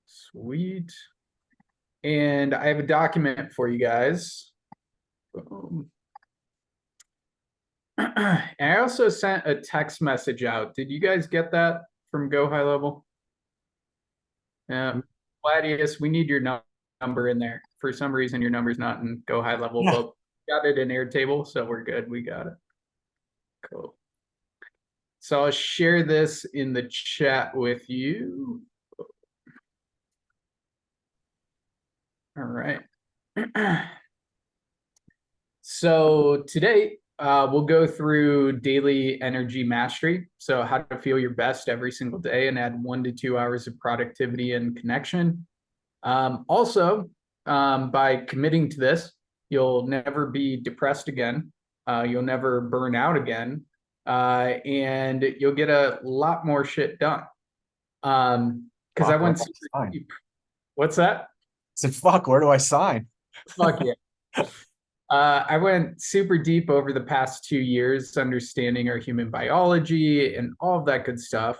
Sweet. And I have a document for you guys. Boom. And I also sent a text message out. Did you guys get that from Go High Level? Yeah. Gladius, we need your number in there. For some reason, your number's not in Go High Level, Yeah. but got it in Airtable, so we're good. We got it. Cool. So I'll share this in the chat with you. All right. So today we'll go through daily energy mastery. So how to feel your best every single day and add 1 to 2 hours of productivity and connection. Also, by committing to this, you'll never be depressed again. You'll never burn out again. And you'll get a lot more shit done. Because I went super deep. What's that? I said, fuck, where do I sign? Fuck yeah. I went super deep over the past 2 years, understanding our human biology and all of that good stuff.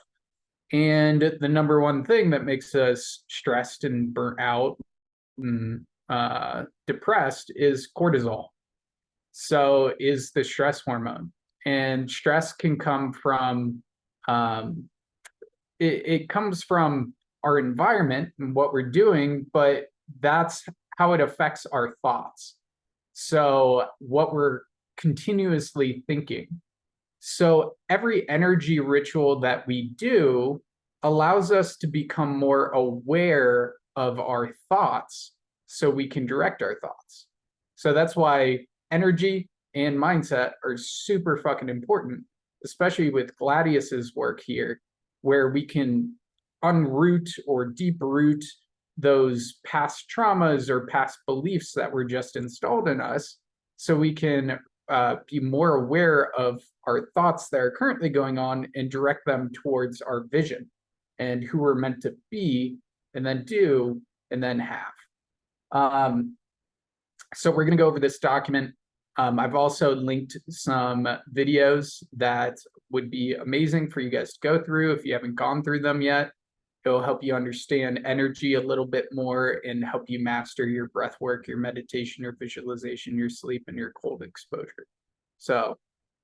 And the number one thing that makes us stressed and burnt out and depressed is cortisol. So is the stress hormone. And stress can come from, it comes from our environment and what we're doing, but that's how it affects our thoughts. So what we're continuously thinking. So every energy ritual that we do allows us to become more aware of our thoughts so we can direct our thoughts. So that's why energy and mindset are super fucking important, especially with Gladius's work here, where we can unroot or deep root those past traumas or past beliefs that were just installed in us so we can be more aware of our thoughts that are currently going on and direct them towards our vision and who we're meant to be and then do and then have. So we're going to go over this document. I've also linked some videos that would be amazing for you guys to go through if you haven't gone through them yet. It'll help you understand energy a little bit more and help you master your breath work, your meditation, your visualization, your sleep, and your cold exposure. So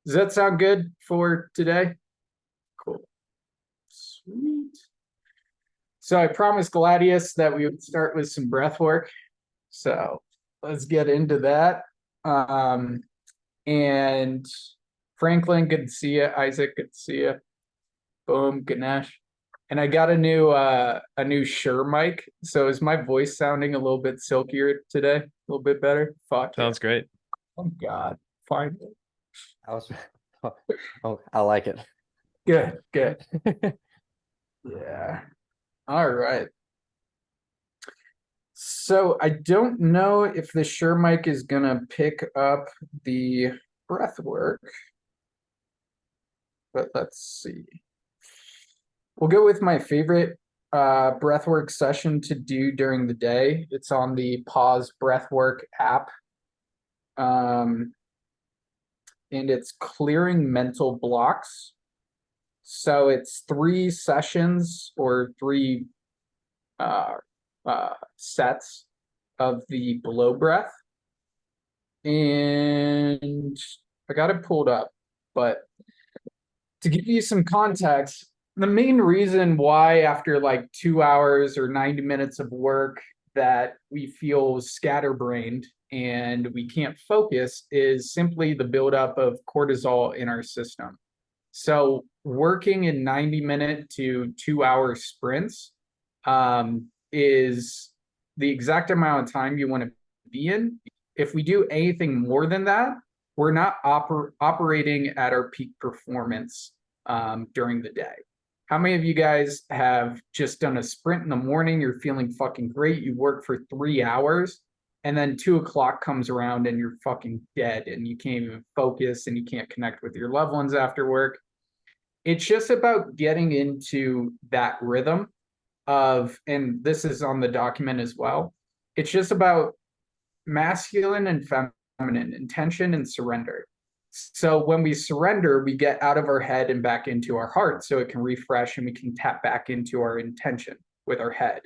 does that sound good for today? Cool. Sweet. So I promised Gladius that we would start with some breath work. So let's get into that. And Franklin, good to see you. Isaac, good to see you. Boom, Ganesh. And I got a new Shure mic. So is my voice sounding a little bit silkier today? A little bit better? Fuck. Sounds great. Oh God. Finally. I like it. Good. Yeah. All right. So I don't know if the Shure mic is gonna pick up the breath work, but let's see. We'll go with my favorite breathwork session to do during the day. It's on the Pause Breathwork app. And it's clearing mental blocks. So it's 3 sessions or 3 sets of the blow breath. And I got it pulled up, but to give you some context, the main reason why after like 2 hours or 90 minutes of work that we feel scatterbrained and we can't focus is simply the buildup of cortisol in our system. So working in 90-minute to 2-hour sprints is the exact amount of time you want to be in. If we do anything more than that, we're not operating at our peak performance during the day. How many of you guys have just done a sprint in the morning? You're feeling fucking great. You work for 3 hours and then 2 o'clock comes around and you're fucking dead and you can't even focus and you can't connect with your loved ones after work. It's just about getting into that rhythm of, and this is on the document as well, it's just about masculine and feminine, intention and surrender. So when we surrender, we get out of our head and back into our heart so it can refresh and we can tap back into our intention with our head.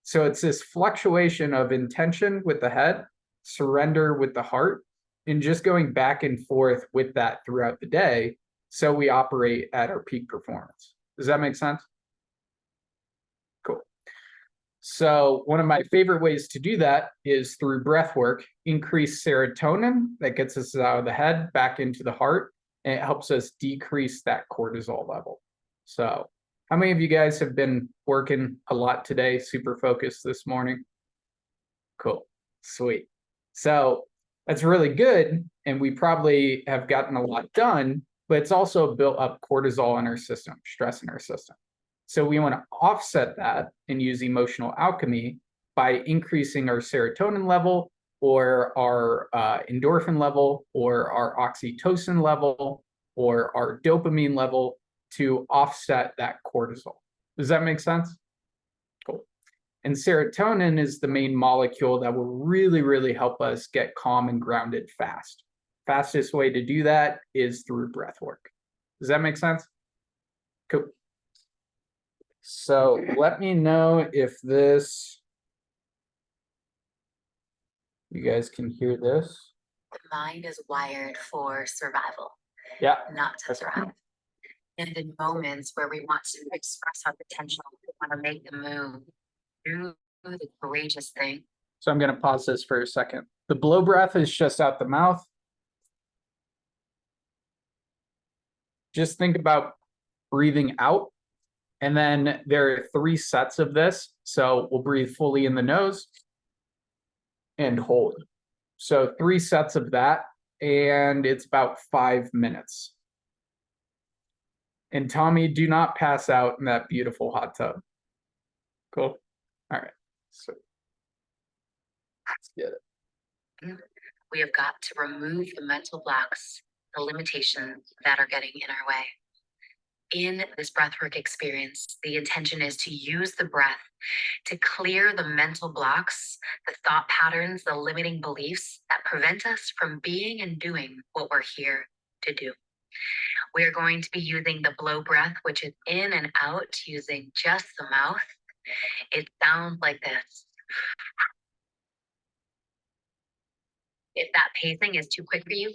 So it's this fluctuation of intention with the head, surrender with the heart, and just going back and forth with that throughout the day. So we operate at our peak performance. Does that make sense? Cool. So one of my favorite ways to do that is through breath work, increase serotonin that gets us out of the head back into the heart, and it helps us decrease that cortisol level. So how many of you guys have been working a lot today, super focused this morning? Cool, sweet. So that's really good, and we probably have gotten a lot done, but it's also built up cortisol in our system, stress in our system. So we want to offset that and use emotional alchemy by increasing our serotonin level or our endorphin level or our oxytocin level or our dopamine level to offset that cortisol. Does that make sense? Cool. And serotonin is the main molecule that will really, really help us get calm and grounded fast. Fastest way to do that is through breath work. Does that make sense? Cool. So let me know if you guys can hear this. The mind is wired for survival, Yeah. not to thrive. And in moments where we want to express our potential, we want to make the move, do the courageous thing. So I'm going to pause this for a second. The blow breath is just out the mouth. Just think about breathing out. And then there are 3 sets of this. So we'll breathe fully in the nose and hold. So 3 sets of that. And it's about 5 minutes. And Tommy, do not pass out in that beautiful hot tub. Cool. All right. So let's get it. We have got to remove the mental blocks, the limitations that are getting in our way. In this breathwork experience, the intention is to use the breath to clear the mental blocks, the thought patterns, the limiting beliefs that prevent us from being and doing what we're here to do. We are going to be using the blow breath, which is in and out using just the mouth. It sounds like this. If that pacing is too quick for you,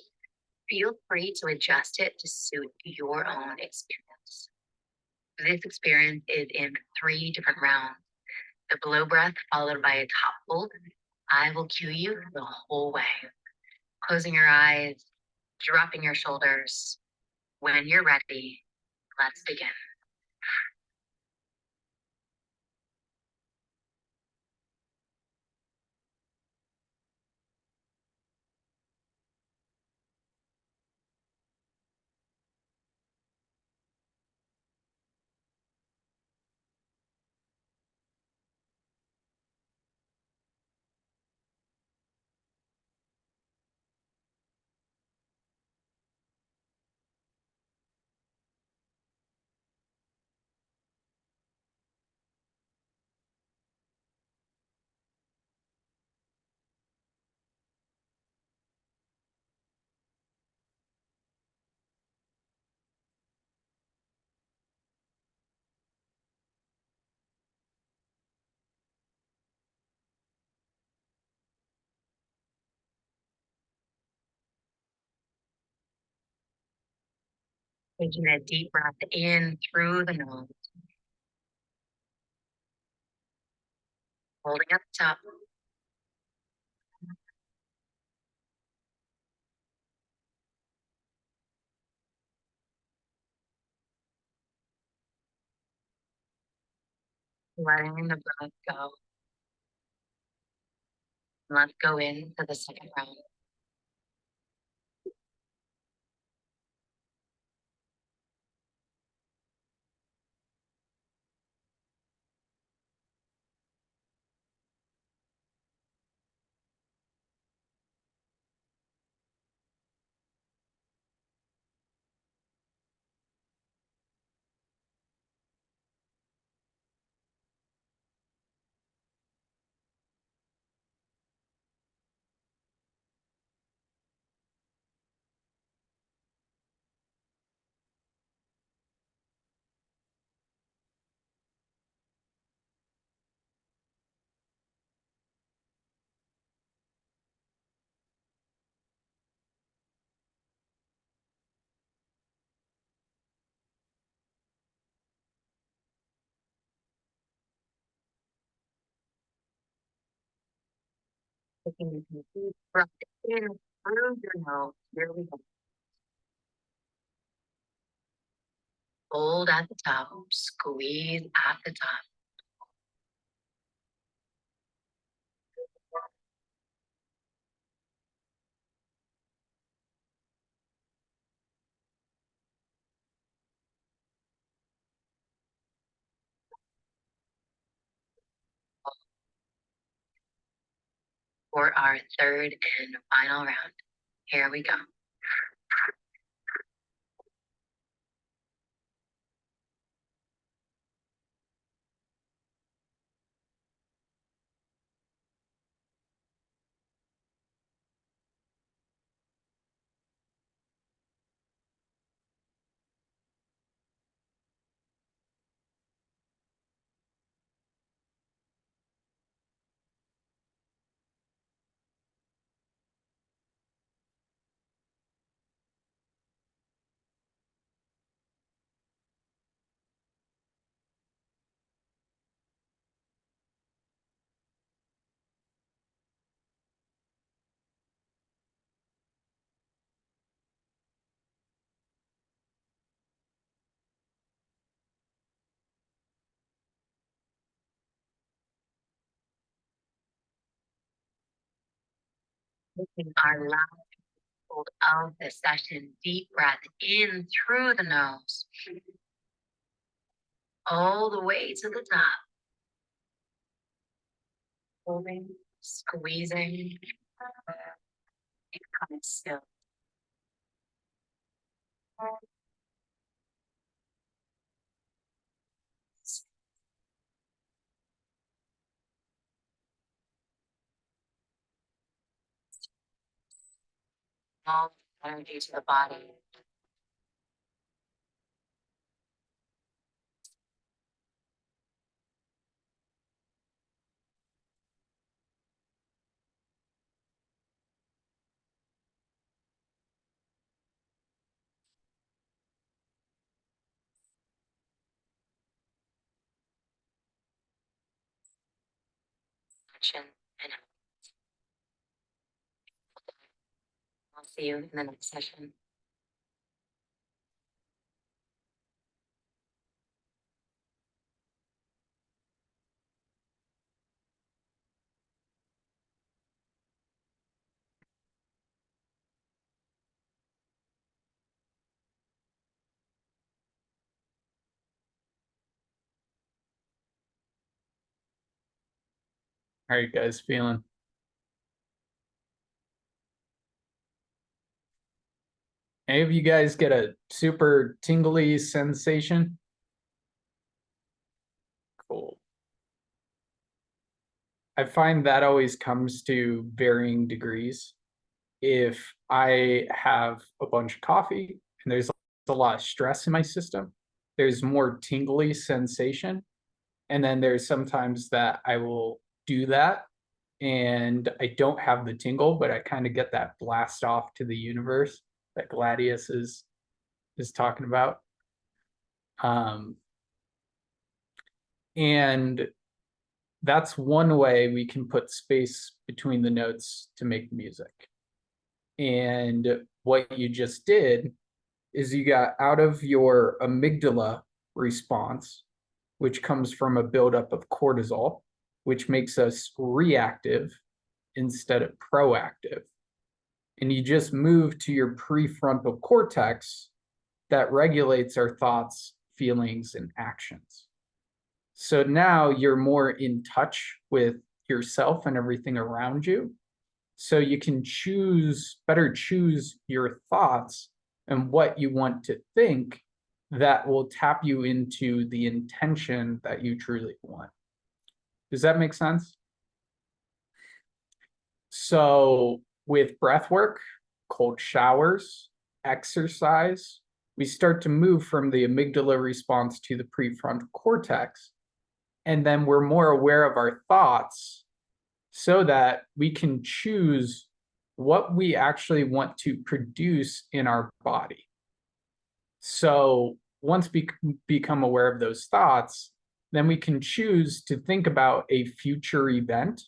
feel free to adjust it to suit your own experience. This experience is in 3 different rounds. The blow breath followed by a top hold. I will cue you the whole way. Closing your eyes, dropping your shoulders. When you're ready, let's begin. Taking a deep breath in through the nose. Holding at the top. Letting the breath go. Let's go into the second round. Taking a deep breath in through your nose. Here we go. Hold at the top, squeeze at the top. For our third and final round. Here we go. Taking our last hold of the session, deep breath in through the nose, all the way to the top. Holding, squeezing, and coming still. All energy to the body. Action, and I'll see you in the next session. How are you guys feeling? Any of you guys get a super tingly sensation? Cool. I find that always comes to varying degrees. If I have a bunch of coffee and there's a lot of stress in my system, there's more tingly sensation. And then there's sometimes that I will do that and I don't have the tingle, but I kind of get that blast off to the universe that Gladius is talking about. And that's one way we can put space between the notes to make music. And what you just did is you got out of your amygdala response, which comes from a buildup of cortisol, which makes us reactive instead of proactive. And you just move to your prefrontal cortex that regulates our thoughts, feelings, and actions. So now you're more in touch with yourself and everything around you. So you can better choose your thoughts and what you want to think that will tap you into the intention that you truly want. Does that make sense? So with breath work, cold showers, exercise, we start to move from the amygdala response to the prefrontal cortex. And then we're more aware of our thoughts so that we can choose what we actually want to produce in our body. So once we become aware of those thoughts, then we can choose to think about a future event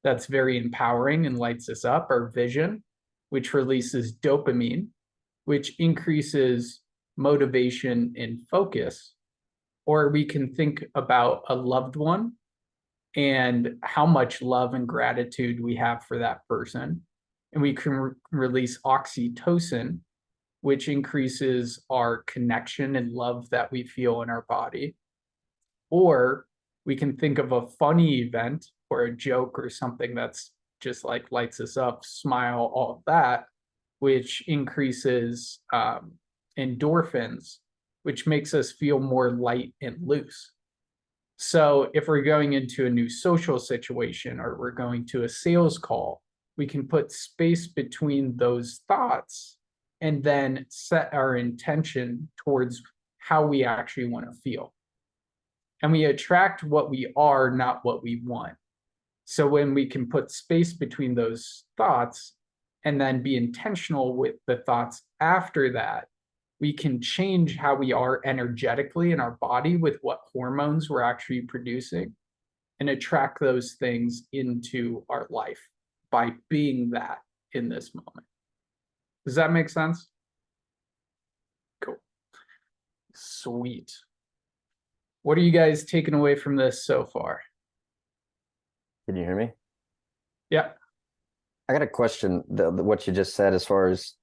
that's very empowering and lights us up, our vision, which releases dopamine, which increases motivation and focus. Or we can think about a loved one and how much love and gratitude we have for that person. And we can release oxytocin, which increases our connection and love that we feel in our body. Or we can think of a funny event or a joke or something that's just like lights us up, smile, all of that, which increases endorphins, which makes us feel more light and loose. So if we're going into a new social situation or we're going to a sales call, we can put space between those thoughts and then set our intention towards how we actually want to feel. And we attract what we are, not what we want. So when we can put space between those thoughts and then be intentional with the thoughts after that, we can change how we are energetically in our body with what hormones we're actually producing and attract those things into our life by being that in this moment. Does that make sense? Cool. Sweet. What are you guys taking away from this so far? Can you hear me? Yeah. I got a question, what you just said as far as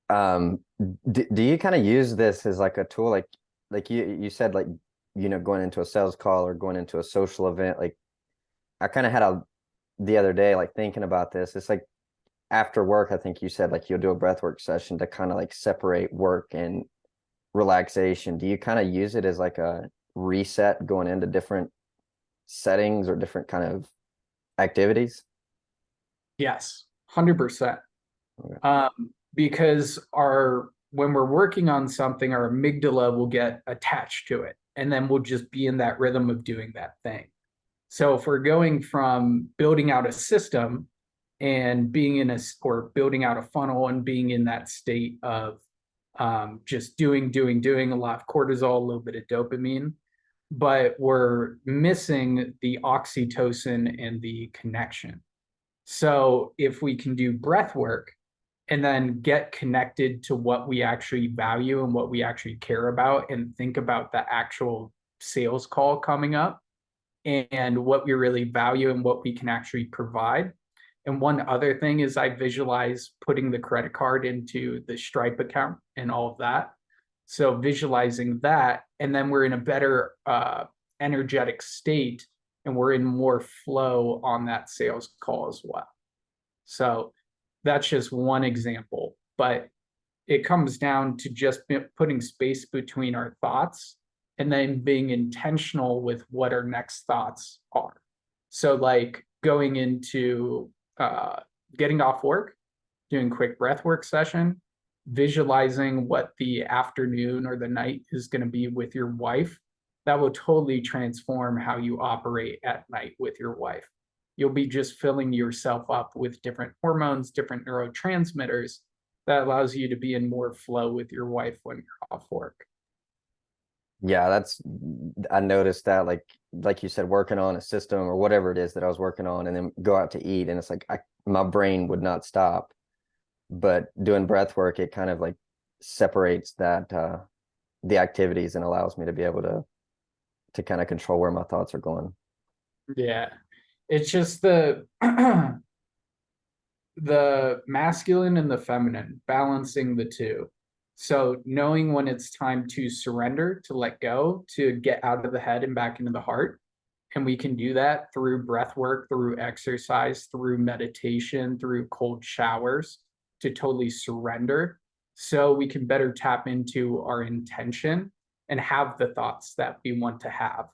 do you kind of use this as like a tool, like you said, like, you know, going into a sales call or going into a social event, like I kind of had the other day, like thinking about this, it's like after work, I think you said like you'll do a breathwork session to kind of like separate work and relaxation. Do you kind of use it as like a reset going into different settings or different kind of activities? Yes, 100%. Okay. Because when we're working on something, our amygdala will get attached to it, and then we'll just be in that rhythm of doing that thing. So if we're going from building out a system and being or building out a funnel and being in that state of just doing, a lot of cortisol, a little bit of dopamine, but we're missing the oxytocin and the connection. So if we can do breath work and then get connected to what we actually value and what we actually care about and think about the actual sales call coming up and what we really value and what we can actually provide. And one other thing is I visualize putting the credit card into the Stripe account and all of that. So visualizing that, and then we're in a better energetic state and we're in more flow on that sales call as well. So that's just one example, but it comes down to just putting space between our thoughts and then being intentional with what our next thoughts are. So like going into getting off work, doing quick breath work session, visualizing what the afternoon or the night is going to be with your wife, that will totally transform how you operate at night with your wife. You'll be just filling yourself up with different hormones, different neurotransmitters that allows you to be in more flow with your wife when you're off work. Yeah, I noticed that, like you said, working on a system or whatever it is that I was working on, and then go out to eat, and it's like my brain would not stop. But doing breath work, it kind of like separates that the activities and allows me to be able to kind of control where my thoughts are going. Yeah. It's just the masculine and the feminine, balancing the two. So knowing when it's time to surrender, to let go, to get out of the head and back into the heart. And we can do that through breath work, through exercise, through meditation, through cold showers, to totally surrender. So we can better tap into our intention and have the thoughts that we want to have.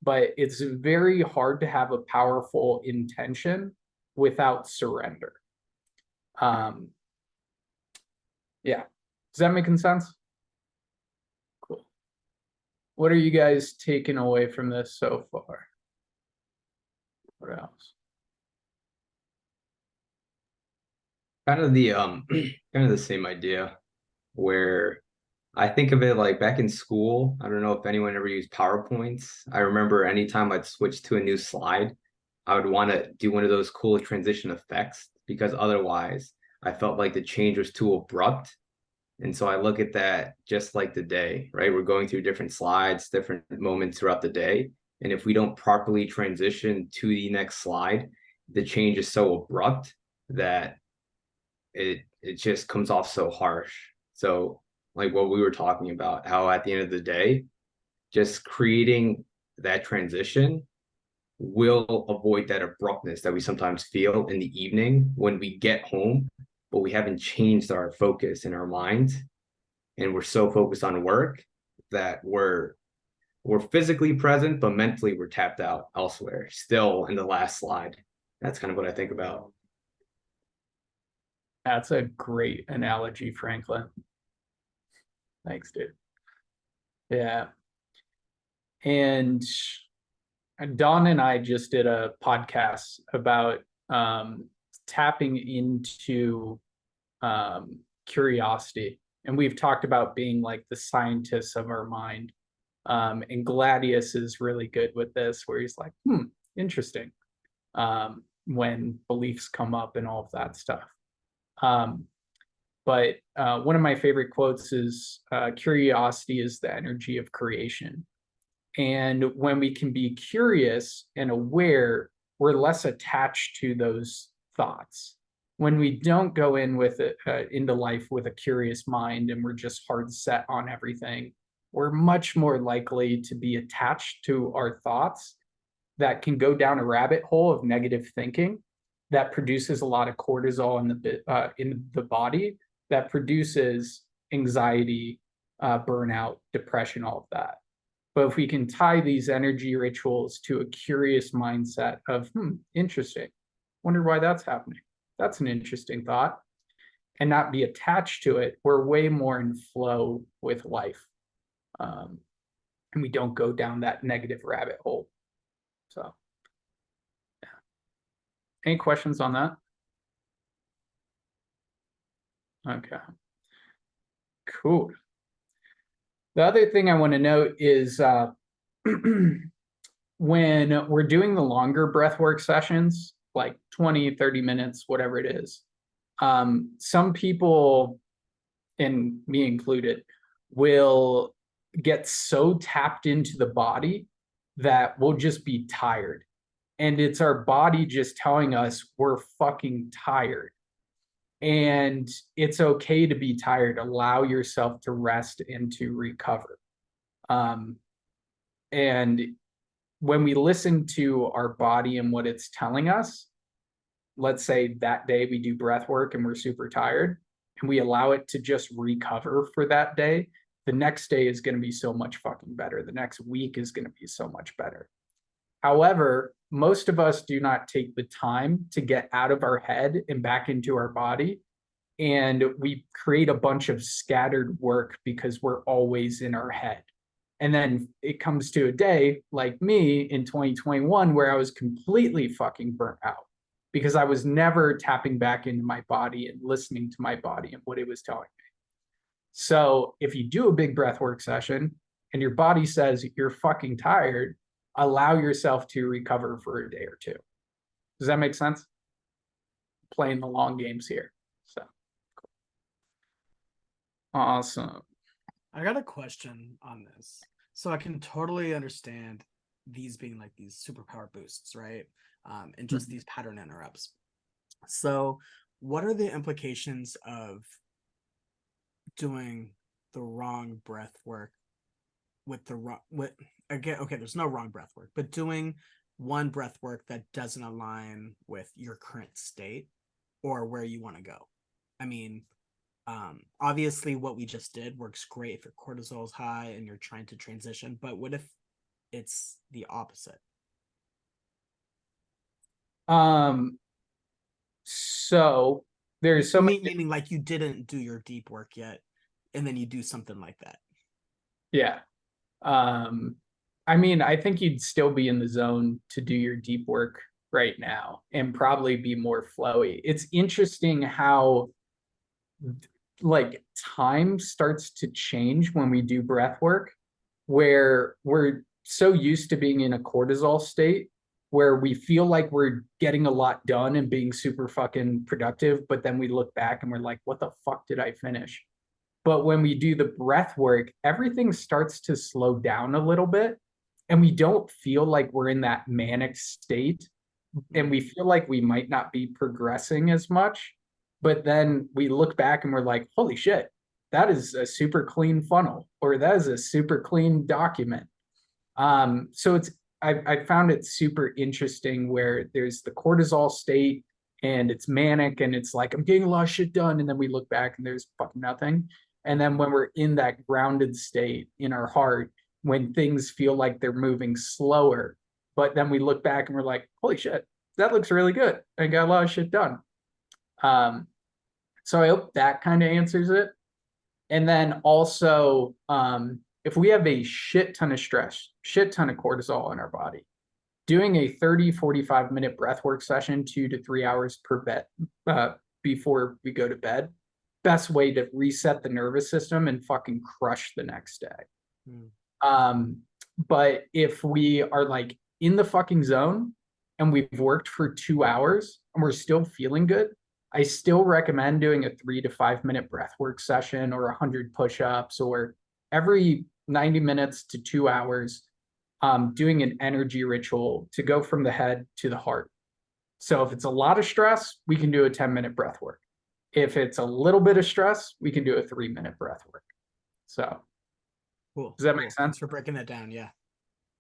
But it's very hard to have a powerful intention without surrender. Yeah. Does that make sense? Cool. What are you guys taking away from this so far? What else? Kind of the kind of the same idea, where I think of it like back in school. I don't know if anyone ever used PowerPoints. I remember anytime I'd switch to a new slide, I would want to do one of those cool transition effects, because otherwise I felt like the change was too abrupt. And so I look at that just like the day, right? We're going through different slides, different moments throughout the day. And if we don't properly transition to the next slide, the change is so abrupt that it just comes off so harsh. So like what we were talking about, how at the end of the day, just creating that transition will avoid that abruptness that we sometimes feel in the evening when we get home, but we haven't changed our focus in our mind, and we're so focused on work that we're physically present, but mentally we're tapped out elsewhere, still in the last slide. That's kind of what I think about. That's a great analogy, Franklin. Thanks, dude. Yeah. And Don and I just did a podcast about tapping into curiosity. And we've talked about being like the scientists of our mind. And Gladius is really good with this, where he's like, interesting, when beliefs come up and all of that stuff. But one of my favorite quotes is, curiosity is the energy of creation. And when we can be curious and aware, we're less attached to those thoughts. When we don't go in with it, into life with a curious mind and we're just hard set on everything, we're much more likely to be attached to our thoughts that can go down a rabbit hole of negative thinking that produces a lot of cortisol in the body, that produces anxiety, burnout, depression, all of that. But if we can tie these energy rituals to a curious mindset of, interesting, wonder why that's happening. That's an interesting thought. And not be attached to it, we're way more in flow with life. And we don't go down that negative rabbit hole. So, yeah. Any questions on that? Okay. Cool. The other thing I want to note is when we're doing the longer breathwork sessions, like 20, 30 minutes, whatever it is, some people, and me included, will get so tapped into the body that we'll just be tired. And it's our body just telling us we're fucking tired. And it's okay to be tired. Allow yourself to rest and to recover. And when we listen to our body and what it's telling us, let's say that day we do breath work and we're super tired, and we allow it to just recover for that day, the next day is going to be so much fucking better. The next week is going to be so much better. However, most of us do not take the time to get out of our head and back into our body. And we create a bunch of scattered work because we're always in our head. And then it comes to a day like me in 2021 where I was completely fucking burnt out because I was never tapping back into my body and listening to my body and what it was telling me. So if you do a big breath work session and your body says you're fucking tired, allow yourself to recover for a day or two. Does that make sense? Playing the long games here. So cool. Awesome. I got a question on this. So I can totally understand these being like these superpower boosts, right? And just these pattern interrupts. So what are the implications of doing the wrong breath work with the wrong, again, okay, there's no wrong breath work, but doing one breath work that doesn't align with your current state or where you want to go? I mean, obviously what we just did works great if your cortisol is high and you're trying to transition, but what if it's the opposite? So there's so many, meaning like you didn't do your deep work yet and then you do something like that. Yeah. I mean, I think you'd still be in the zone to do your deep work right now and probably be more flowy. It's interesting how like time starts to change when we do breath work, where we're so used to being in a cortisol state where we feel like we're getting a lot done and being super fucking productive, but then we look back and we're like, what the fuck did I finish? But when we do the breath work, everything starts to slow down a little bit, and we don't feel like we're in that manic state, and we feel like we might not be progressing as much. But then we look back and we're like, holy shit, that is a super clean funnel, or that is a super clean document. So I found it super interesting where there's the cortisol state and it's manic and it's like, I'm getting a lot of shit done. And then we look back and there's fucking nothing. And then when we're in that grounded state in our heart, when things feel like they're moving slower, but then we look back and we're like, holy shit, that looks really good. I got a lot of shit done. So I hope that kind of answers it. And then also, if we have a shit ton of stress, shit ton of cortisol in our body, doing a 30-45 minute breathwork session, 2 to 3 hours per bed, before we go to bed, best way to reset the nervous system and fucking crush the next day. But if we are like in the fucking zone and we've worked for 2 hours and we're still feeling good, I still recommend doing a 3 to 5 minute breathwork session or 100 push-ups, or every 90 minutes to 2 hours, doing an energy ritual to go from the head to the heart. So if it's a lot of stress, we can do a 10-minute breath work. If it's a little bit of stress, we can do a 3-minute breath work. So Cool. does that make sense? Thanks for breaking that down. Yeah.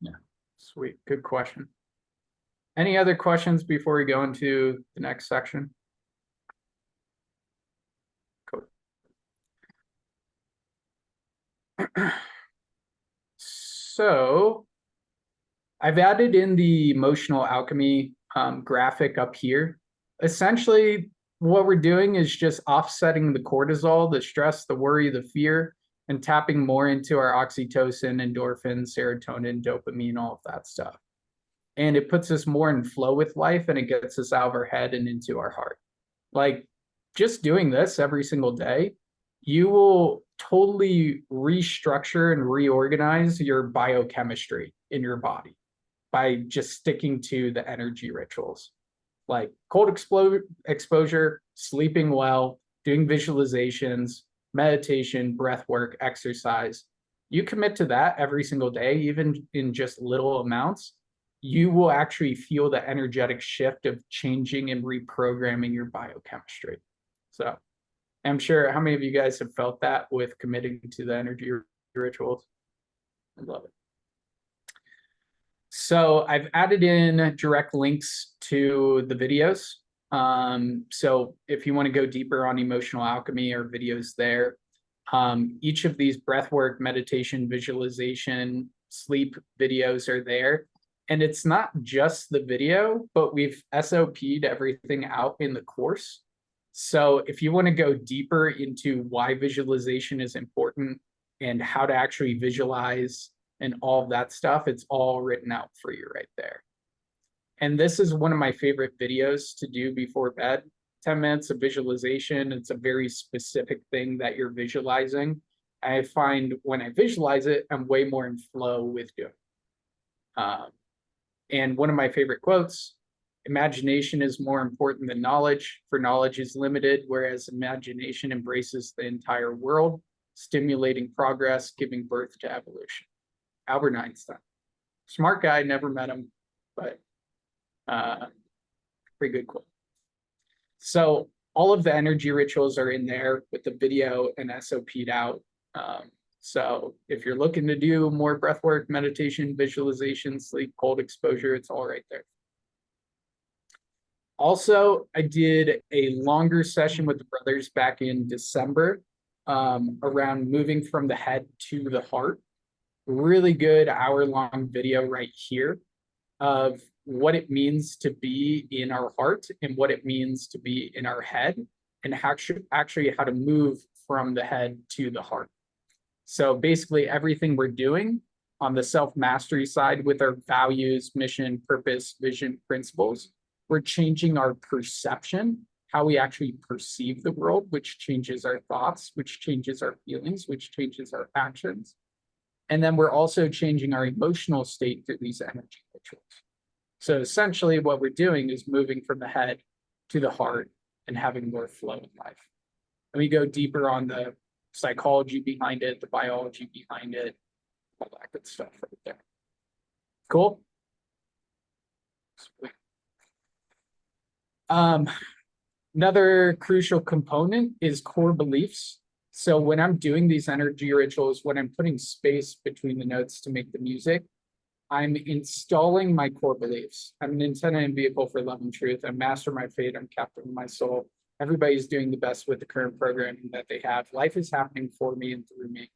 Yeah. Sweet. Good question. Any other questions before we go into the next section? Cool. So I've added in the emotional alchemy graphic up here. Essentially, what we're doing is just offsetting the cortisol, the stress, the worry, the fear, and tapping more into our oxytocin, endorphins, serotonin, dopamine, all of that stuff. And it puts us more in flow with life, and it gets us out of our head and into our heart. Like, just doing this every single day, you will totally restructure and reorganize your biochemistry in your body by just sticking to the energy rituals, like cold exposure, sleeping well, doing visualizations, meditation, breath work, exercise. You commit to that every single day, even in just little amounts, you will actually feel the energetic shift of changing and reprogramming your biochemistry. So I'm sure, how many of you guys have felt that with committing to the energy rituals? I love it. So I've added in direct links to the videos. So if you want to go deeper on emotional alchemy, or videos there, each of these breathwork, meditation, visualization, sleep videos are there. And it's not just the video, but we've SOP'd everything out in the course. So if you want to go deeper into why visualization is important and how to actually visualize and all of that stuff, it's all written out for you right there. And this is one of my favorite videos to do before bed. 10 minutes of visualization. It's a very specific thing that you're visualizing. I find when I visualize it, I'm way more in flow with doing it. And one of my favorite quotes, imagination is more important than knowledge, for knowledge is limited, whereas imagination embraces the entire world, stimulating progress, giving birth to evolution. Albert Einstein. Smart guy, never met him, but pretty good quote. So all of the energy rituals are in there with the video and SOP'd out. So if you're looking to do more breath work, meditation, visualization, sleep, cold exposure, it's all right there. Also, I did a longer session with the brothers back in December around moving from the head to the heart. Really good hour-long video right here of what it means to be in our heart and what it means to be in our head, and actually how to move from the head to the heart. So basically everything we're doing on the self-mastery side with our values, mission, purpose, vision, principles, we're changing our perception, how we actually perceive the world, which changes our thoughts, which changes our feelings, which changes our actions. And then we're also changing our emotional state through these energy rituals. So essentially what we're doing is moving from the head to the heart and having more flow in life. And we go deeper on the psychology behind it, the biology behind it, all that good stuff right there. Cool. Sweet. Another crucial component is core beliefs. So when I'm doing these energy rituals, when I'm putting space between the notes to make the music, I'm installing my core beliefs. I'm an antenna and vehicle for love and truth. I master my fate. I'm captain of my soul. Everybody's doing the best with the current programming that they have. Life is happening for me and through me.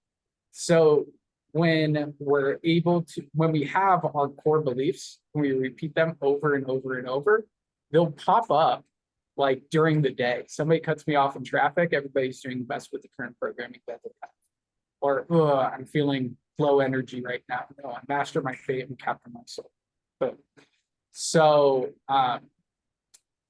So when we're able to, when we have our core beliefs, when we repeat them over and over and over, they'll pop up like during the day. Somebody cuts me off in traffic, everybody's doing the best with the current programming that they have. Or I'm feeling low energy right now. No, I master my fate and captain my soul. So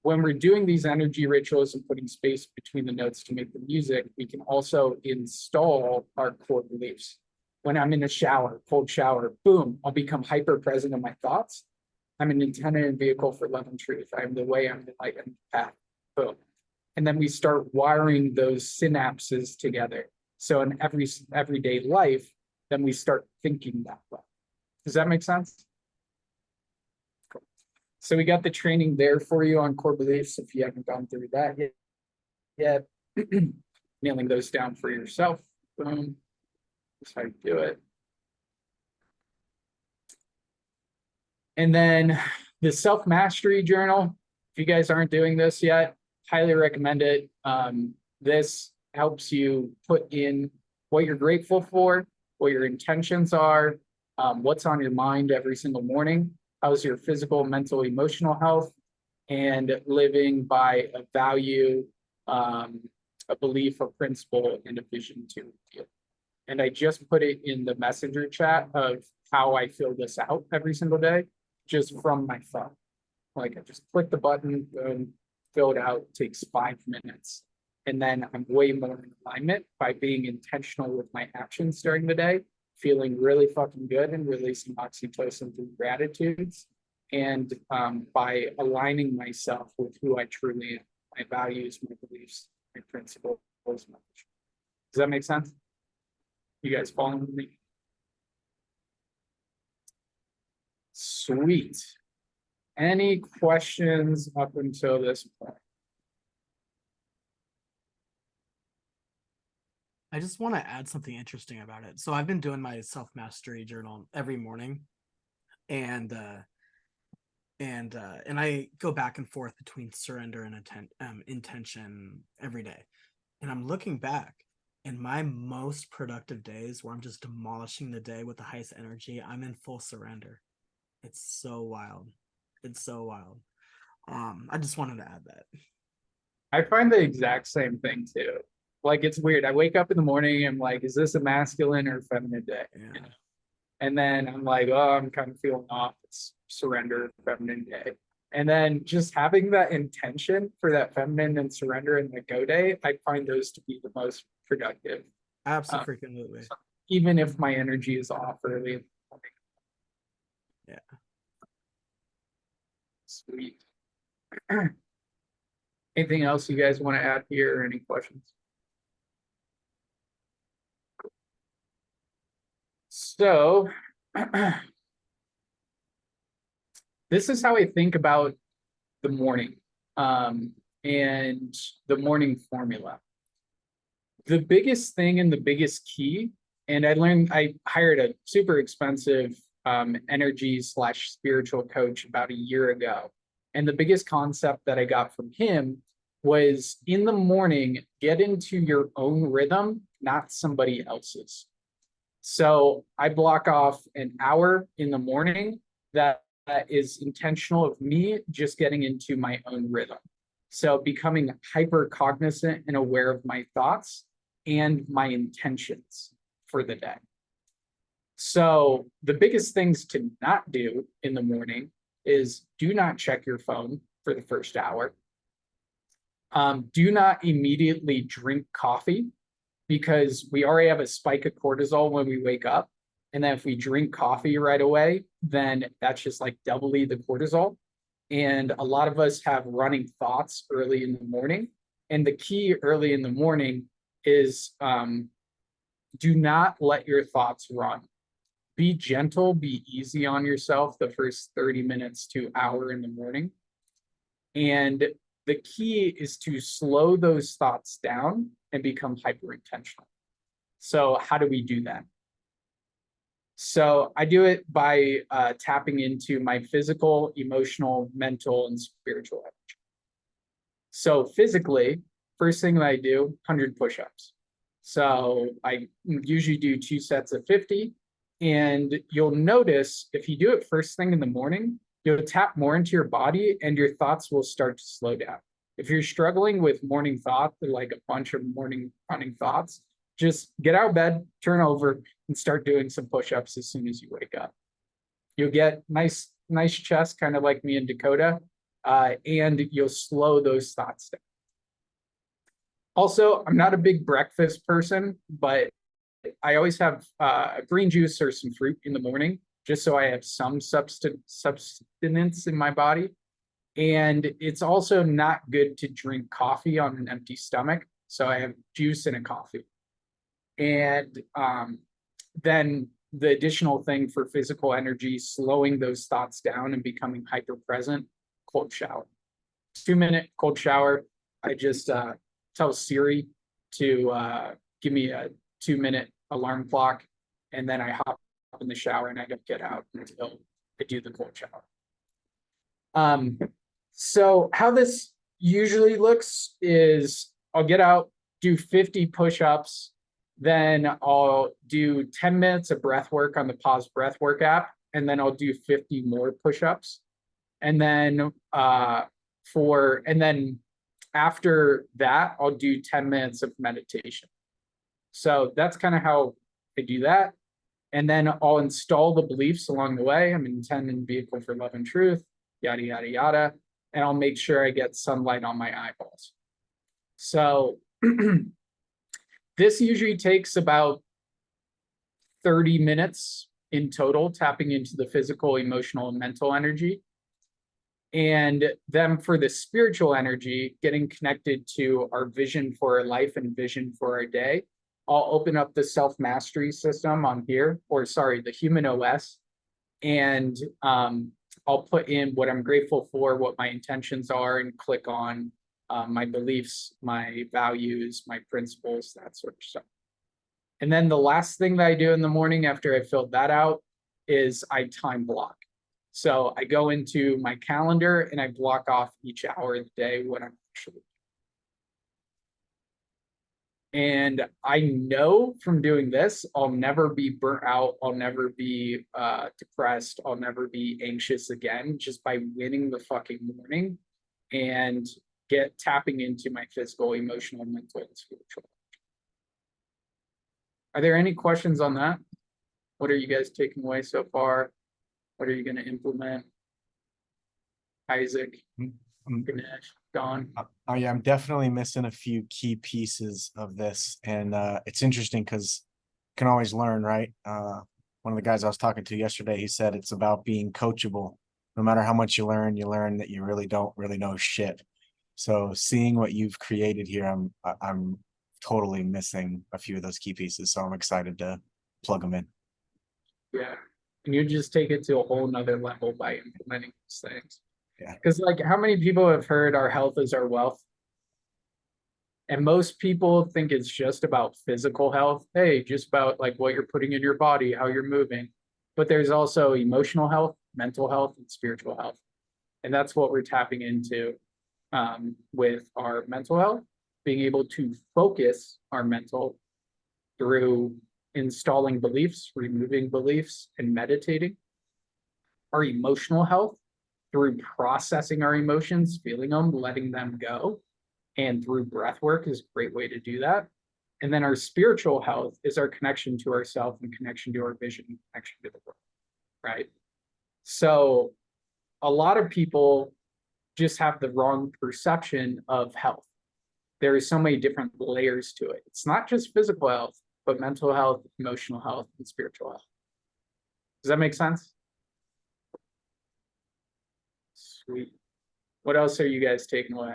when we're doing these energy rituals and putting space between the notes to make the music, we can also install our core beliefs. When I'm in a shower, cold shower, boom, I'll become hyper present in my thoughts. I'm an antenna and vehicle for love and truth. I'm the way, I'm the light, I'm the path. Boom. And then we start wiring those synapses together. So in everyday life, then we start thinking that way. Does that make sense? Cool. So we got the training there for you on core beliefs if you haven't gone through that yet. Nailing those down for yourself. Boom. That's how you do it. And then the self-mastery journal, if you guys aren't doing this yet, highly recommend it. This helps you put in what you're grateful for, what your intentions are, what's on your mind every single morning, how's your physical, mental, emotional health, and living by a value, a belief, a principle, and a vision to you. And I just put it in the messenger chat of how I fill this out every single day, just from my phone. Like I just click the button, boom, fill it out, takes 5 minutes. And then I'm way more in alignment by being intentional with my actions during the day, feeling really fucking good and releasing oxytocin through gratitudes. And by aligning myself with who I truly am, my values, my beliefs, my principles, my vision. Does that make sense? You guys following me? Sweet. Any questions up until this point? I just want to add something interesting about it. So I've been doing my self-mastery journal every morning, and I go back and forth between surrender and intention every day. And I'm looking back, and my most productive days where I'm just demolishing the day with the highest energy, I'm in full surrender. It's so wild. It's so wild. I just wanted to add that. I find the exact same thing too. Like it's weird. I wake up in the morning, I'm like, is this a masculine or feminine day? Yeah. You know? And then I'm like, oh, I'm kind of feeling off. It's surrender, feminine day. And then just having that intention for that feminine and surrender in the go day, I find those to be the most productive. Absolutely. Even if my energy is off early in the morning. Yeah. Sweet. Anything else you guys want to add here or any questions? So this is how I think about the morning and the morning formula. The biggest thing and the biggest key, and I hired a super expensive energy/spiritual coach about a year ago. And the biggest concept that I got from him was in the morning, get into your own rhythm, not somebody else's. So I block off an hour in the morning that is intentional of me just getting into my own rhythm. So becoming hyper cognizant and aware of my thoughts and my intentions for the day. So the biggest things to not do in the morning is do not check your phone for the first hour. Do not immediately drink coffee because we already have a spike of cortisol when we wake up. And then if we drink coffee right away, then that's just like doubly the cortisol. And a lot of us have running thoughts early in the morning. And the key early in the morning is do not let your thoughts run. Be gentle, be easy on yourself the first 30 minutes to hour in the morning. And the key is to slow those thoughts down and become hyper intentional. So how do we do that? So I do it by tapping into my physical, emotional, mental, and spiritual energy. So physically, first thing that I do, 100 push-ups. So I usually do 2 sets of 50. And you'll notice if you do it first thing in the morning, you'll tap more into your body and your thoughts will start to slow down. If you're struggling with morning thoughts, like a bunch of morning running thoughts, just get out of bed, turn over, and start doing some push-ups as soon as you wake up. You'll get nice chest, kind of like me and Dakota, and you'll slow those thoughts down. Also, I'm not a big breakfast person, but I always have green juice or some fruit in the morning, just so I have some substance in my body. And it's also not good to drink coffee on an empty stomach. So I have juice and a coffee. And then the additional thing for physical energy, slowing those thoughts down and becoming hyper present, cold shower. 2-minute cold shower. I just tell Siri to give me a 2-minute alarm clock, and then I hop in the shower and I don't get out until I do the cold shower. So how this usually looks is I'll get out, do 50 push-ups, then I'll do 10 minutes of breath work on the Pause Breathwork app, and then I'll do 50 more push-ups. And then after that, I'll do 10 minutes of meditation. So that's kind of how I do that. And then I'll install the beliefs along the way. I'm intending vehicle for love and truth, yada, yada, yada. And I'll make sure I get sunlight on my eyeballs. So this usually takes about 30 minutes in total, tapping into the physical, emotional, and mental energy. And then for the spiritual energy, getting connected to our vision for our life and vision for our day, I'll open up the self-mastery system on here, or sorry, the human OS. And I'll put in what I'm grateful for, what my intentions are, and click on my beliefs, my values, my principles, that sort of stuff. And then the last thing that I do in the morning after I filled that out is I time block. So I go into my calendar and I block off each hour of the day when I'm actually. And I know from doing this, I'll never be burnt out. I'll never be depressed. I'll never be anxious again, just by winning the fucking morning and tapping into my physical, emotional, mental, and spiritual. Are there any questions on that? What are you guys taking away so far? What are you going to implement? Isaac, Ganesh, Don? Oh yeah, I'm definitely missing a few key pieces of this, and it's interesting because you can always learn, right? One of the guys I was talking to yesterday, he said it's about being coachable. No matter how much you learn that you really don't really know shit. So seeing what you've created here, I'm totally missing a few of those key pieces. So I'm excited to plug them in. Yeah, and you just take it to a whole nother level by implementing these things. Yeah. Because like, how many people have heard our health is our wealth? And most people think it's just about physical health. Hey, just about like what you're putting in your body, how you're moving. But there's also emotional health, mental health, and spiritual health. And that's what we're tapping into with our mental health, being able to focus our mental through installing beliefs, removing beliefs, and meditating. Our emotional health through processing our emotions, feeling them, letting them go. And through breath work is a great way to do that. And then our spiritual health is our connection to ourselves and connection to our vision, and connection to the world, right? So a lot of people just have the wrong perception of health. There are so many different layers to it. It's not just physical health, but mental health, emotional health, and spiritual health. Does that make sense? Sweet. What else are you guys taking away?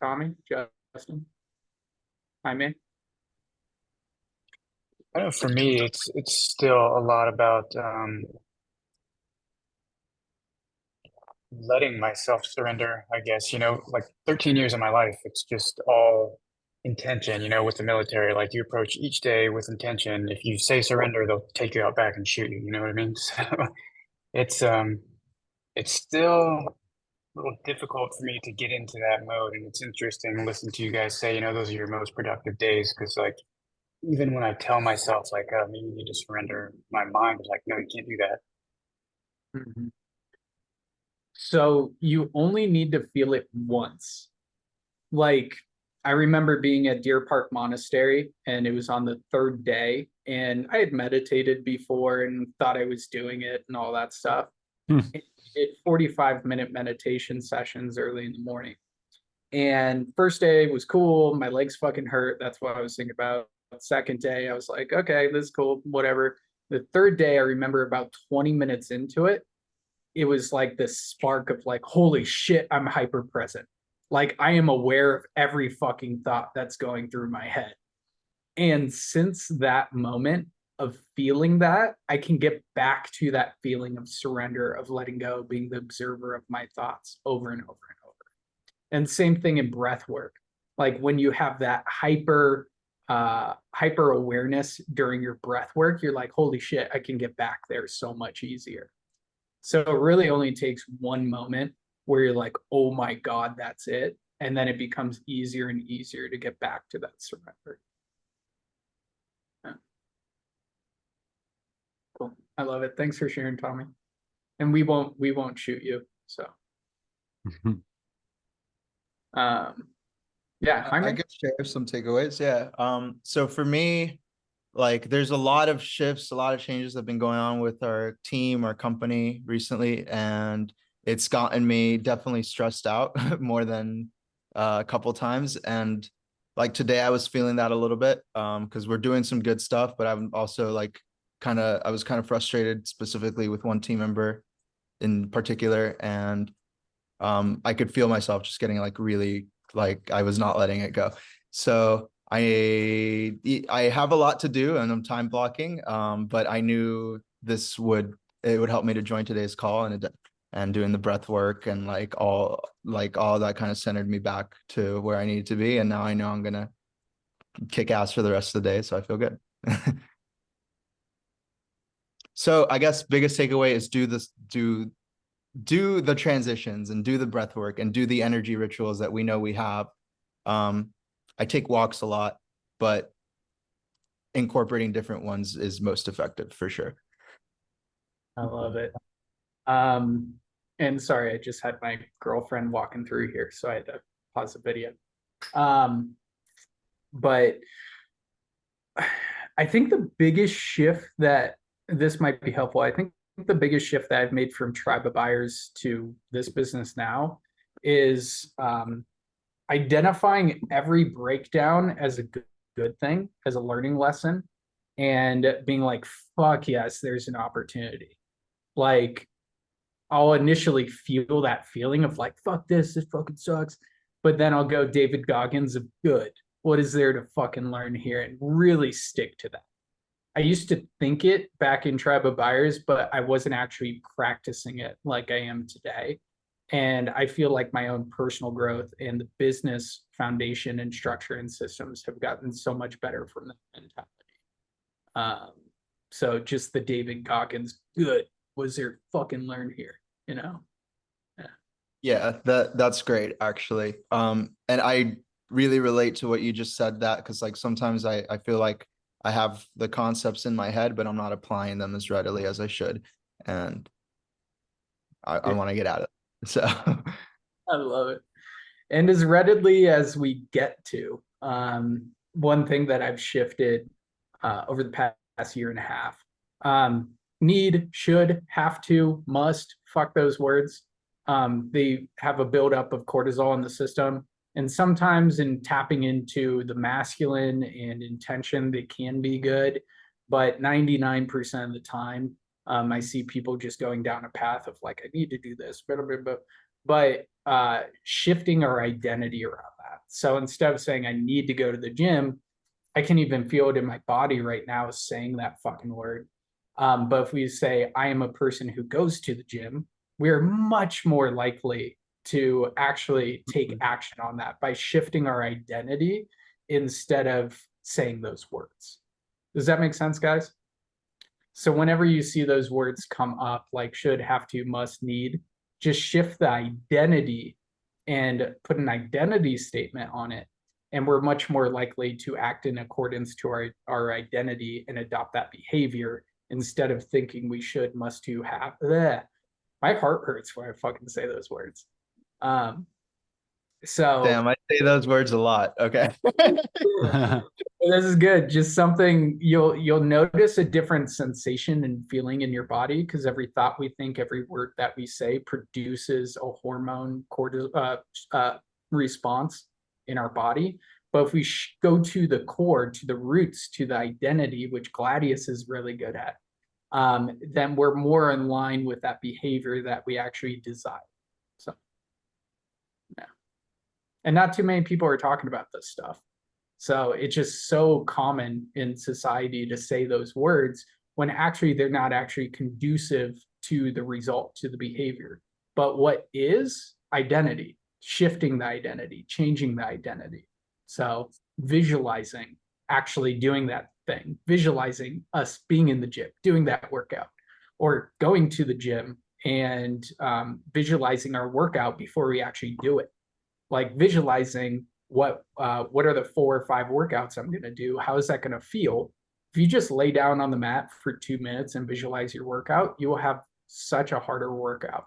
Tommy, Justin, Jaime? I know for me, it's still a lot about letting myself surrender, I guess. Like 13 years of my life, it's just all intention, with the military. Like you approach each day with intention. If you say surrender, they'll take you out back and shoot you, you know what I mean? So it's it's still a little difficult for me to get into that mode. And it's interesting to listen to you guys say, those are your most productive days. Cause like even when I tell myself like, oh, maybe you need to surrender, my mind is like, no, you can't do that. Mhm. So you only need to feel it once. Like, I remember being at Deer Park Monastery, and it was on the third day, and I had meditated before and thought I was doing it and all that stuff. Hmm. It 45-minute meditation sessions early in the morning. And first day was cool. My legs fucking hurt. That's what I was thinking about. Second day, I was like, okay, this is cool, whatever. The third day, I remember about 20 minutes into it, it was like this spark of like, holy shit, I'm hyper present. Like I am aware of every fucking thought that's going through my head. And since that moment of feeling that, I can get back to that feeling of surrender, of letting go, being the observer of my thoughts over and over and over. And same thing in breath work. Like when you have that hyper awareness during your breath work, you're like, holy shit, I can get back there so much easier. So it really only takes one moment where you're like, oh my God, that's it. And then it becomes easier and easier to get back to that surrender. Yeah. Cool. I love it. Thanks for sharing, Tommy. And we won't shoot you. So yeah, I could share some takeaways. Yeah. So for me, like there's a lot of shifts, a lot of changes that have been going on with our team, our company recently, and it's gotten me definitely stressed out more than a couple times. And like today I was feeling that a little bit because we're doing some good stuff, but I'm also like I was kind of frustrated specifically with one team member in particular, and I could feel myself just getting like really like I was not letting it go. So I have a lot to do and I'm time blocking, but I knew it would help me to join today's call and doing the breath work and like all that kind of centered me back to where I needed to be. And now I know I'm gonna kick ass for the rest of the day, so I feel good. So I guess biggest takeaway is do the transitions and do the breath work and do the energy rituals that we know we have. I take walks a lot, but incorporating different ones is most effective for sure. I love it. And sorry, I just had my girlfriend walking through here, so I had to pause the video. But I think the biggest shift that this might be helpful. I think the biggest shift that I've made from Tribe of Buyers to this business now is identifying every breakdown as a good thing, as a learning lesson, and being like, fuck yes, there's an opportunity. Like, I'll initially feel that feeling of like, fuck this fucking sucks. But then I'll go David Goggins of good. What is there to fucking learn here? And really stick to that. I used to think it back in Tribe of Buyers, but I wasn't actually practicing it like I am today. And I feel like my own personal growth and the business foundation and structure and systems have gotten so much better from that mentality. So just the David Goggins, good. Was there fucking learn here, you know? Yeah, that's great actually. And I really relate to what you just said, that because like sometimes I feel like I have the concepts in my head, but I'm not applying them as readily as I should. And I want to get at it. So I love it. And as readily as we get to, one thing that I've shifted over the past year and a half, need, should, have to, must, fuck those words. They have a buildup of cortisol in the system. And sometimes in tapping into the masculine and intention, they can be good. But 99% of the time, I see people just going down a path of like, I need to do this, but shifting our identity around that. So instead of saying I need to go to the gym, I can even feel it in my body right now saying that fucking word. But if we say I am a person who goes to the gym, we're much more likely to actually take action on that by shifting our identity instead of saying those words. Does that make sense, guys? So whenever you see those words come up, like should, have to, must, need, just shift the identity and put an identity statement on it. And we're much more likely to act in accordance to our identity and adopt that behavior instead of thinking we should, must, to, have. Bleh. My heart hurts when I fucking say those words. So Damn, I say those words a lot. Okay. this is good. Just something you'll notice a different sensation and feeling in your body because every thought we think, every word that we say produces a hormone response in our body. But if we go to the core, to the roots, to the identity, which Gladius is really good at, then we're more in line with that behavior that we actually desire. So, yeah. And not too many people are talking about this stuff. So it's just so common in society to say those words when actually they're not actually conducive to the result, to the behavior. But what is identity? Shifting the identity, changing the identity. So visualizing actually doing that thing, visualizing us being in the gym, doing that workout, or going to the gym and visualizing our workout before we actually do it. Like visualizing what are the 4 or 5 workouts I'm going to do? How is that going to feel? If you just lay down on the mat for 2 minutes and visualize your workout, you will have such a harder workout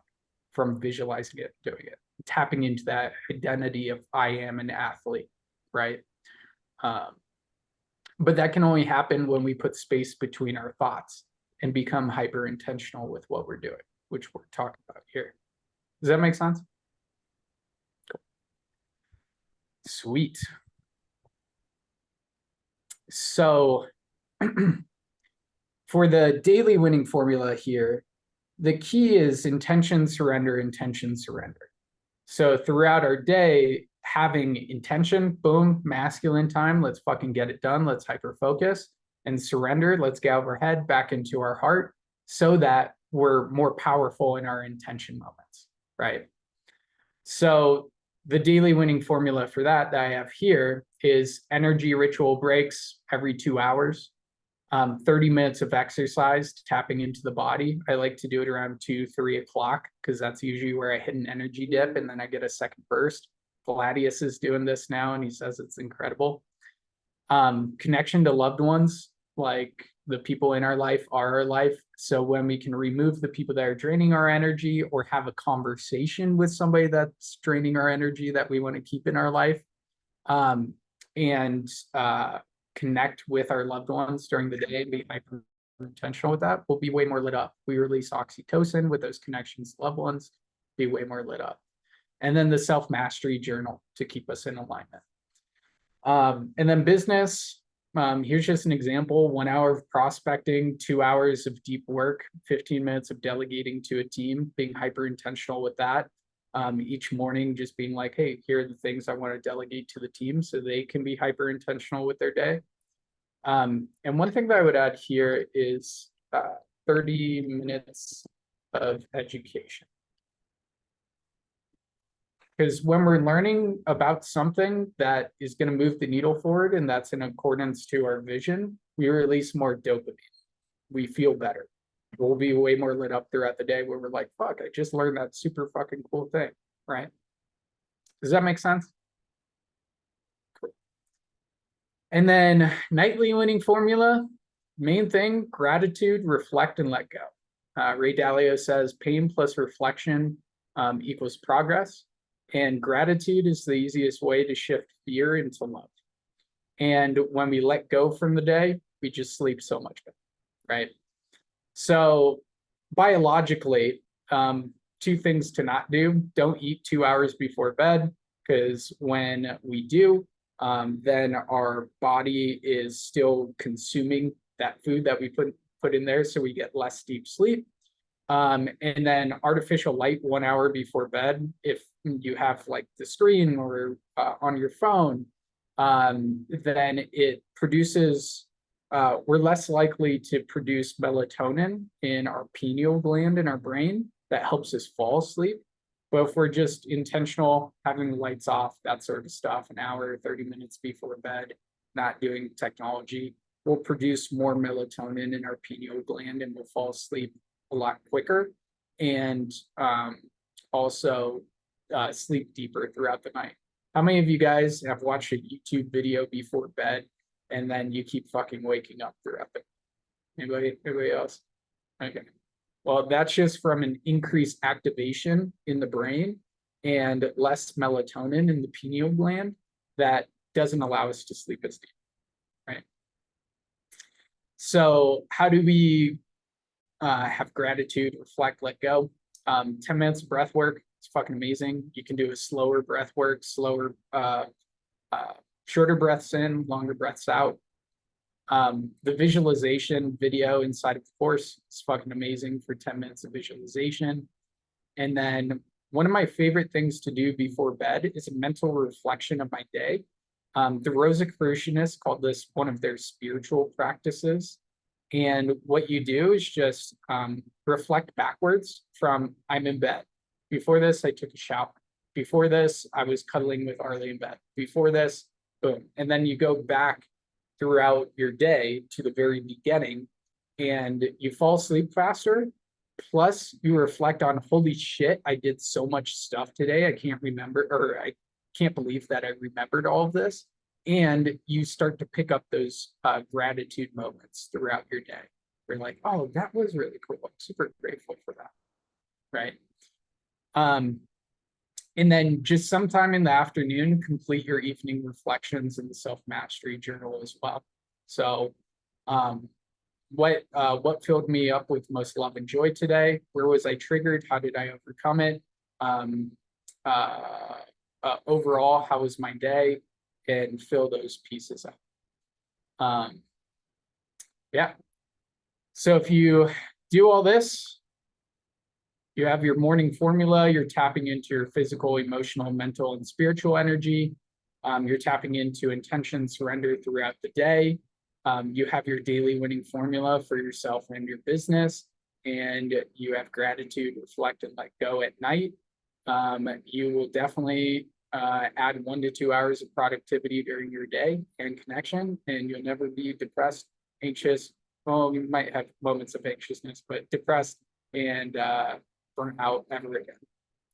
from visualizing it, doing it, tapping into that identity of I am an athlete, right? But that can only happen when we put space between our thoughts and become hyper intentional with what we're doing, which we're talking about here. Does that make sense? Sweet. So for the daily winning formula here, the key is intention, surrender, intention, surrender. So throughout our day, having intention, boom, masculine time, let's fucking get it done, let's hyper focus, and surrender, let's get out of our head back into our heart so that we're more powerful in our intention moments, right? So the daily winning formula for that I have here is energy ritual breaks every 2 hours, 30 minutes of exercise, tapping into the body. I like to do it around 2, 3 o'clock because that's usually where I hit an energy dip and then I get a second burst. Gladius is doing this now and he says it's incredible. Connection to loved ones, like the people in our life are our life. So when we can remove the people that are draining our energy or have a conversation with somebody that's draining our energy that we want to keep in our life, and connect with our loved ones during the day and be hyper intentional with that, we'll be way more lit up. We release oxytocin with those connections to loved ones, be way more lit up. And then the self-mastery journal to keep us in alignment. And then business, here's just an example, 1 hour of prospecting, 2 hours of deep work, 15 minutes of delegating to a team, being hyper intentional with that. Each morning, just being like, hey, here are the things I want to delegate to the team so they can be hyper intentional with their day. And one thing that I would add here is 30 minutes of education. Because when we're learning about something that is going to move the needle forward and that's in accordance to our vision, we release more dopamine. We feel better. We'll be way more lit up throughout the day where we're like, fuck, I just learned that super fucking cool thing, right? Does that make sense? Cool. And then nightly winning formula, main thing, gratitude, reflect, and let go. Ray Dalio says pain plus reflection equals progress. And gratitude is the easiest way to shift fear into love. And when we let go from the day, we just sleep so much better, right? So biologically, 2 things to not do. Don't eat 2 hours before bed, because when we do, then our body is still consuming that food that we put put in there so we get less deep sleep. And then artificial light 1 hour before bed, if you have like the screen or on your phone, then it produces, we're less likely to produce melatonin in our pineal gland in our brain that helps us fall asleep. But if we're just intentional, having the lights off, that sort of stuff, an hour, 30 minutes before bed, not doing technology, we'll produce more melatonin in our pineal gland and we'll fall asleep a lot quicker, and also sleep deeper throughout the night. How many of you guys have watched a YouTube video before bed and then you keep fucking waking up throughout the night? Anybody else? Okay. Well, that's just from an increased activation in the brain and less melatonin in the pineal gland that doesn't allow us to sleep as deep, right? So how do we have gratitude, reflect, let go? 10 minutes of breath work. It's fucking amazing. You can do a slower breath work, shorter breaths in, longer breaths out. The visualization video inside of the course is fucking amazing for 10 minutes of visualization. And then one of my favorite things to do before bed is a mental reflection of my day. The Rosicrucianists called this one of their spiritual practices. And what you do is just reflect backwards from I'm in bed. Before this, I took a shower. Before this, I was cuddling with Arlie in bed. Before this, boom. And then you go back throughout your day to the very beginning and you fall asleep faster. Plus you reflect on, holy shit, I did so much stuff today. I can't remember, or I can't believe that I remembered all of this. And you start to pick up those gratitude moments throughout your day. You're like, oh, that was really cool. I'm super grateful for that, right? And then just sometime in the afternoon, complete your evening reflections in the self-mastery journal as well. So what filled me up with most love and joy today? Where was I triggered? How did I overcome it? Overall, how was my day? And fill those pieces up. Yeah. So if you do all this, you have your morning formula, you're tapping into your physical, emotional, mental, and spiritual energy. You're tapping into intention, surrender throughout the day. You have your daily winning formula for yourself and your business, and you have gratitude, reflect, and let go at night. You will definitely add 1 to 2 hours of productivity during your day and connection, and you'll never be depressed, anxious. Well, you might have moments of anxiousness, but depressed and burnout ever again.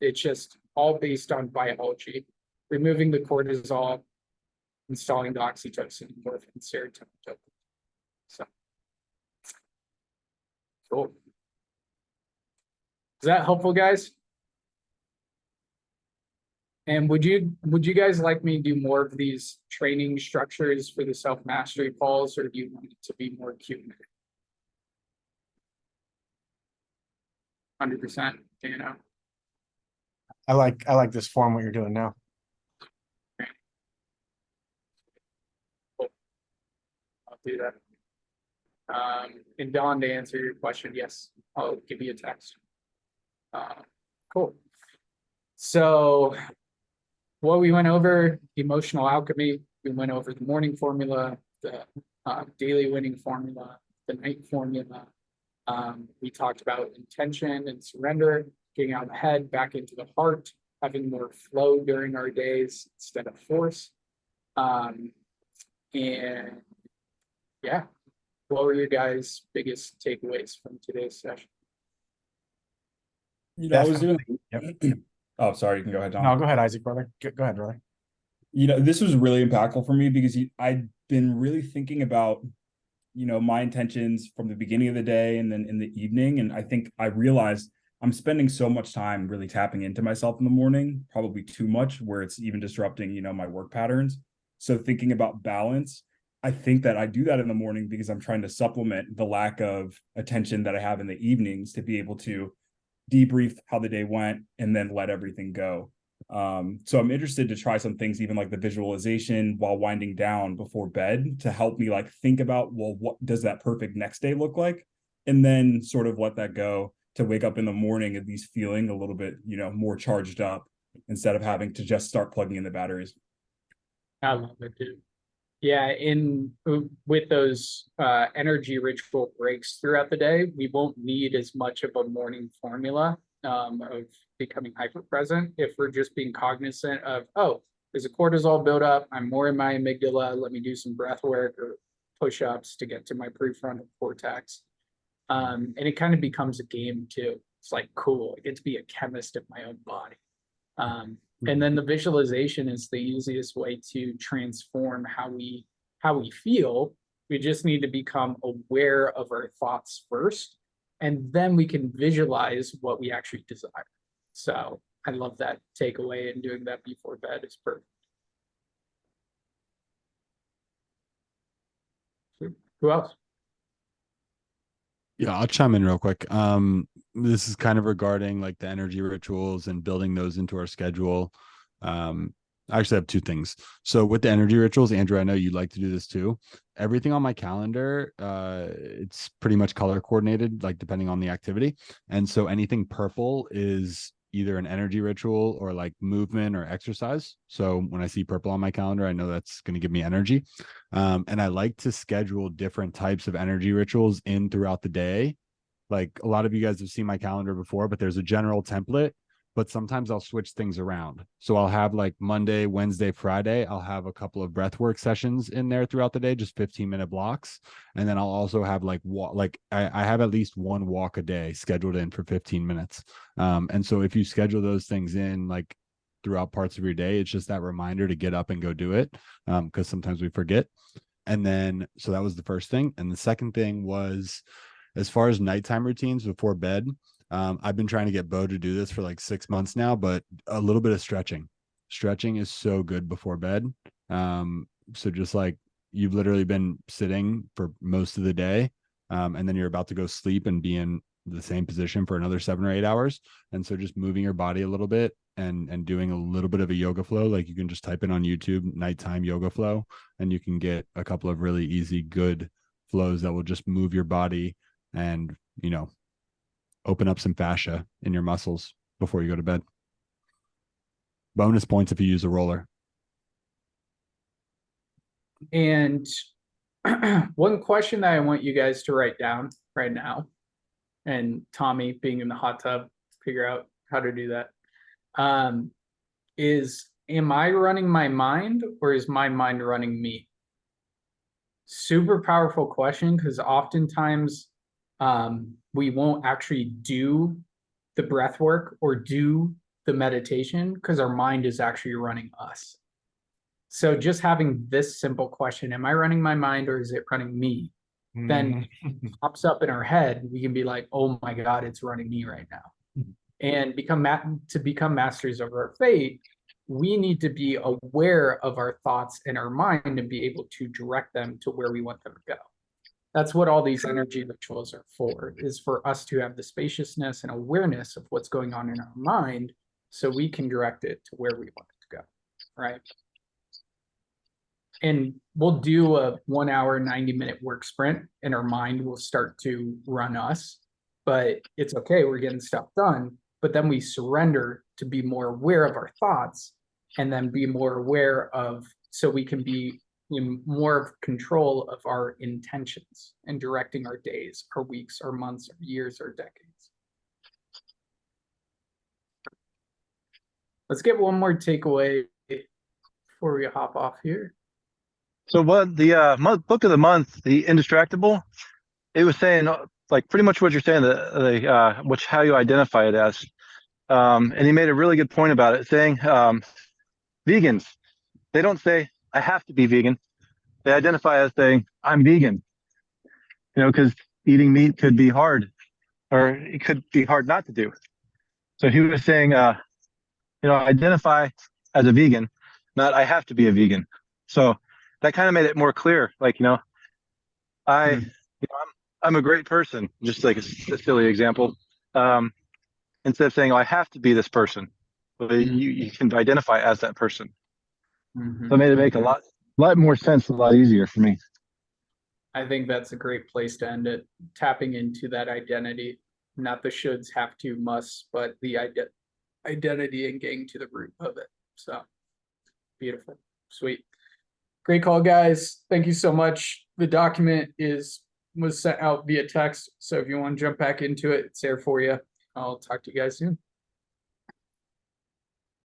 It's just all based on biology, removing the cortisol, installing the oxytocin, morphine, serotonin. So, cool. Is that helpful, guys? And would you guys like me to do more of these training structures for the self-mastery calls, or do you want it to be more Q&A? 100%, you know. I like this form, what you're doing now. Cool. I'll do that. And Don, to answer your question, yes, I'll give you a text. Cool. So what we went over, emotional alchemy, we went over the morning formula, the daily winning formula, the night formula. We talked about intention and surrender, getting out of the head, back into the heart, having more flow during our days instead of force. And yeah, what were your guys' biggest takeaways from today's session? You know, I was doing. Yep. Oh, sorry. You can go ahead, Tom. No, go ahead, Isaac, brother. Go ahead, brother. You know, this was really impactful for me because I'd been really thinking about, you know, my intentions from the beginning of the day and then in the evening. And I think I realized I'm spending so much time really tapping into myself in the morning, probably too much, where it's even disrupting, you know, my work patterns. So thinking about balance, I think that I do that in the morning because I'm trying to supplement the lack of attention that I have in the evenings to be able to debrief how the day went and then let everything go. So I'm interested to try some things, even like the visualization while winding down before bed, to help me like think about, well, what does that perfect next day look like? and then sort of let that go to wake up in the morning at least feeling a little bit, more charged up instead of having to just start plugging in the batteries. I love it, dude. Yeah, with those energy ritual breaks throughout the day, we won't need as much of a morning formula of becoming hyper present if we're just being cognizant of, oh, there's a cortisol buildup. I'm more in my amygdala. Let me do some breath work or push-ups to get to my prefrontal cortex. And it kind of becomes a game too. It's like, cool, I get to be a chemist of my own body. And then the visualization is the easiest way to transform how we feel. We just need to become aware of our thoughts first, and then we can visualize what we actually desire. So I love that takeaway, and doing that before bed is perfect. Who else? Yeah, I'll chime in real quick. This is kind of regarding like the energy rituals and building those into our schedule. I actually have two things. So with the energy rituals, Andrew, I know you like to do this too. Everything on my calendar, it's pretty much color coordinated, like depending on the activity. And so anything purple is either an energy ritual or like movement or exercise. So when I see purple on my calendar, I know that's going to give me energy. And I like to schedule different types of energy rituals in throughout the day. Like a lot of you guys have seen my calendar before, but there's a general template, but sometimes I'll switch things around. So I'll have like Monday, Wednesday, Friday, I'll have a couple of breath work sessions in there throughout the day, just 15-minute blocks. And then I'll also have like I have at least one walk a day scheduled in for 15 minutes. And so if you schedule those things in like throughout parts of your day, it's just that reminder to get up and go do it. Because sometimes we forget. And then, so that was the first thing. And the second thing was, as far as nighttime routines before bed, I've been trying to get Bo to do this for like 6 months now, but a little bit of stretching. Stretching is so good before bed. So just like you've literally been sitting for most of the day, and then you're about to go sleep and be in the same position for another 7 or 8 hours. And so just moving your body a little bit and doing a little bit of a yoga flow, like you can just type in on YouTube, nighttime yoga flow, and you can get a couple of really easy, good flows that will just move your body and, open up some fascia in your muscles before you go to bed. Bonus points if you use a roller. And one question that I want you guys to write down right now, and Tommy being in the hot tub, figure out how to do that, is, am I running my mind or is my mind running me? Super powerful question, because oftentimes we won't actually do the breath work or do the meditation because our mind is actually running us. So just having this simple question, am I running my mind or is it running me? Then pops up in our head, we can be like, oh my God, it's running me right now. And become masters of our fate, we need to be aware of our thoughts and our mind and be able to direct them to where we want them to go. That's what all these energy rituals are for, is for us to have the spaciousness and awareness of what's going on in our mind so we can direct it to where we want it to go, right? And we'll do a 1 hour, 90-minute work sprint and our mind will start to run us, but it's okay, we're getting stuff done. But then we surrender to be more aware of our thoughts and then be more aware of, so we can be in more of control of our intentions and directing our days, our weeks, our months, our years, our decades. Let's get one more takeaway before we hop off here. So what the book of the month, The Indistractable, it was saying like pretty much what you're saying, which how you identify it as. And he made a really good point about it, saying vegans, they don't say I have to be vegan. They identify as saying I'm vegan. Because eating meat could be hard, or it could be hard not to do. So he was saying, identify as a vegan, not I have to be a vegan. So that kind of made it more clear. Like, I'm a great person, just like a silly example. Instead of saying, I have to be this person, you can identify as that person. So it made it make a lot more sense, a lot easier for me. I think that's a great place to end it. Tapping into that identity, not the shoulds, have to, musts, but the identity and getting to the root of it. So beautiful, sweet, great call, guys. Thank you so much. The document was sent out via text, so if you want to jump back into it, it's there for you. I'll talk to you guys soon.